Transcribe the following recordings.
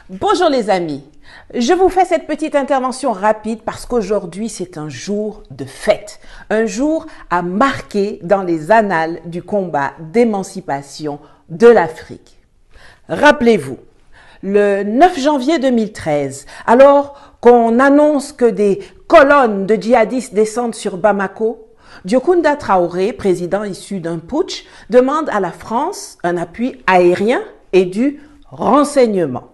Bonjour les amis, je vous fais cette petite intervention rapide parce qu'aujourd'hui c'est un jour de fête, un jour à marquer dans les annales du combat d'émancipation de l'Afrique. Rappelez-vous, le 9 janvier 2013, alors qu'on annonce que des colonnes de djihadistes descendent sur Bamako, Diokounda Traoré, président issu d'un putsch, demande à la France un appui aérien et du renseignement.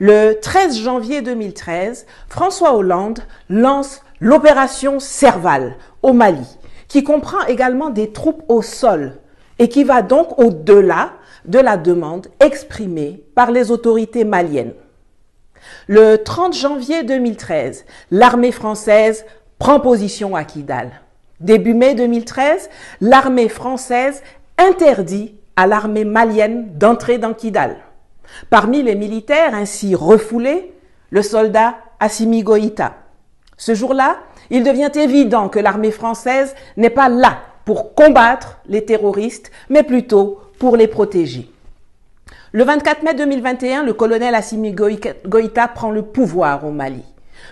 Le 13 janvier 2013, François Hollande lance l'opération Serval au Mali, qui comprend également des troupes au sol et qui va donc au-delà de la demande exprimée par les autorités maliennes. Le 30 janvier 2013, l'armée française prend position à Kidal. Début mai 2013, l'armée française interdit à l'armée malienne d'entrer dans Kidal. Parmi les militaires ainsi refoulés, le soldat Assimi Goïta. Ce jour-là, il devient évident que l'armée française n'est pas là pour combattre les terroristes, mais plutôt pour les protéger. Le 24 mai 2021, le colonel Assimi Goïta prend le pouvoir au Mali.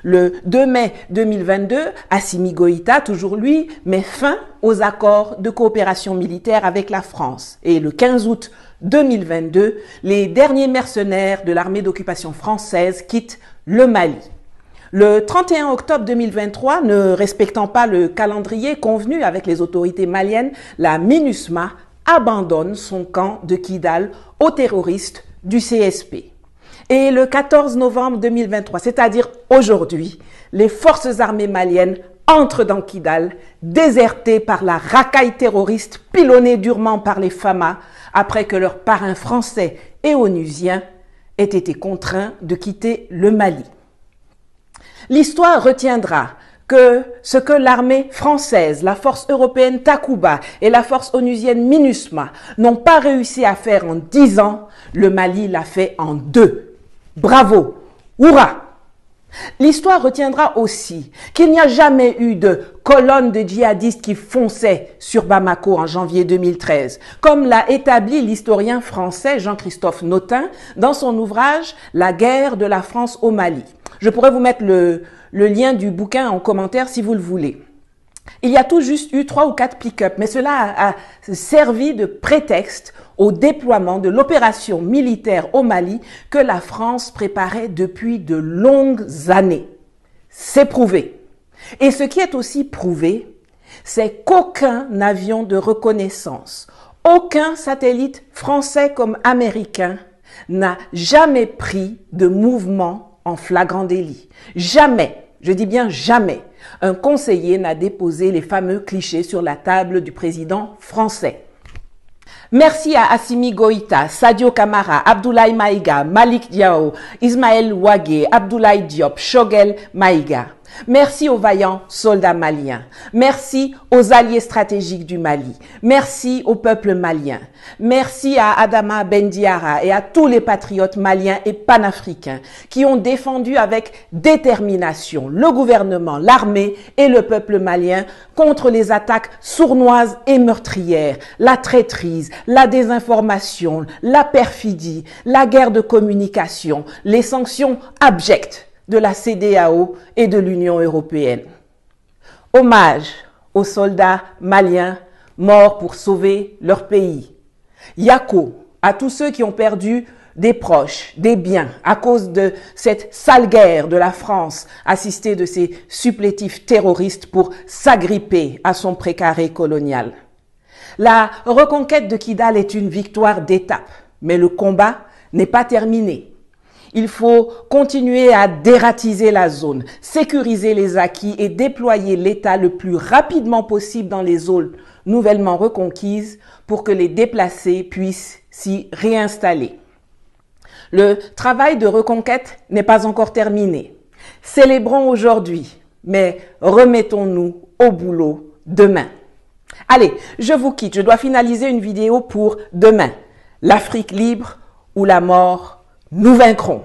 Le 2 mai 2022, Assimi Goïta, toujours lui, met fin aux accords de coopération militaire avec la France. Et le 15 août 2022, les derniers mercenaires de l'armée d'occupation française quittent le Mali. Le 31 octobre 2023, ne respectant pas le calendrier convenu avec les autorités maliennes, la MINUSMA abandonne son camp de Kidal aux terroristes du CSP. Et le 14 novembre 2023, c'est-à-dire aujourd'hui, les forces armées maliennes entrent dans Kidal, désertées par la racaille terroriste pilonnée durement par les Fama, après que leurs parrains français et onusiens aient été contraints de quitter le Mali. L'histoire retiendra que ce que l'armée française, la force européenne Takuba et la force onusienne MINUSMA n'ont pas réussi à faire en 10 ans, le Mali l'a fait en 2. Bravo! Hurrah! L'histoire retiendra aussi qu'il n'y a jamais eu de colonne de djihadistes qui fonçaient sur Bamako en janvier 2013, comme l'a établi l'historien français Jean-Christophe Notin dans son ouvrage « La guerre de la France au Mali ». Je pourrais vous mettre le lien du bouquin en commentaire si vous le voulez. Il y a tout juste eu 3 ou 4 pick-up, mais cela a servi de prétexte au déploiement de l'opération militaire au Mali que la France préparait depuis de longues années. C'est prouvé. Et ce qui est aussi prouvé, c'est qu'aucun avion de reconnaissance, aucun satellite français comme américain n'a jamais pris de mouvement en flagrant délit. Jamais, je dis bien jamais, un conseiller n'a déposé les fameux clichés sur la table du président français. Merci à Assimi Goïta, Sadio Kamara, Abdoulaye Maïga, Malik Diao, Ismaël Ouagé, Abdoulaye Diop, Choguel Maïga. Merci aux vaillants soldats maliens. Merci aux alliés stratégiques du Mali. Merci au peuple malien. Merci à Adama Bendiara et à tous les patriotes maliens et panafricains qui ont défendu avec détermination le gouvernement, l'armée et le peuple malien contre les attaques sournoises et meurtrières, la traîtrise, la désinformation, la perfidie, la guerre de communication, les sanctions abjectes de la CEDEAO et de l'Union européenne. Hommage aux soldats maliens morts pour sauver leur pays. Yako à tous ceux qui ont perdu des proches, des biens à cause de cette sale guerre de la France assistée de ces supplétifs terroristes pour s'agripper à son précaré colonial. La reconquête de Kidal est une victoire d'étape, mais le combat n'est pas terminé. Il faut continuer à dératiser la zone, sécuriser les acquis et déployer l'État le plus rapidement possible dans les zones nouvellement reconquises pour que les déplacés puissent s'y réinstaller. Le travail de reconquête n'est pas encore terminé. Célébrons aujourd'hui, mais remettons-nous au boulot demain. Allez, je vous quitte. Je dois finaliser une vidéo pour demain. L'Afrique libre ou la mort, nous vaincrons.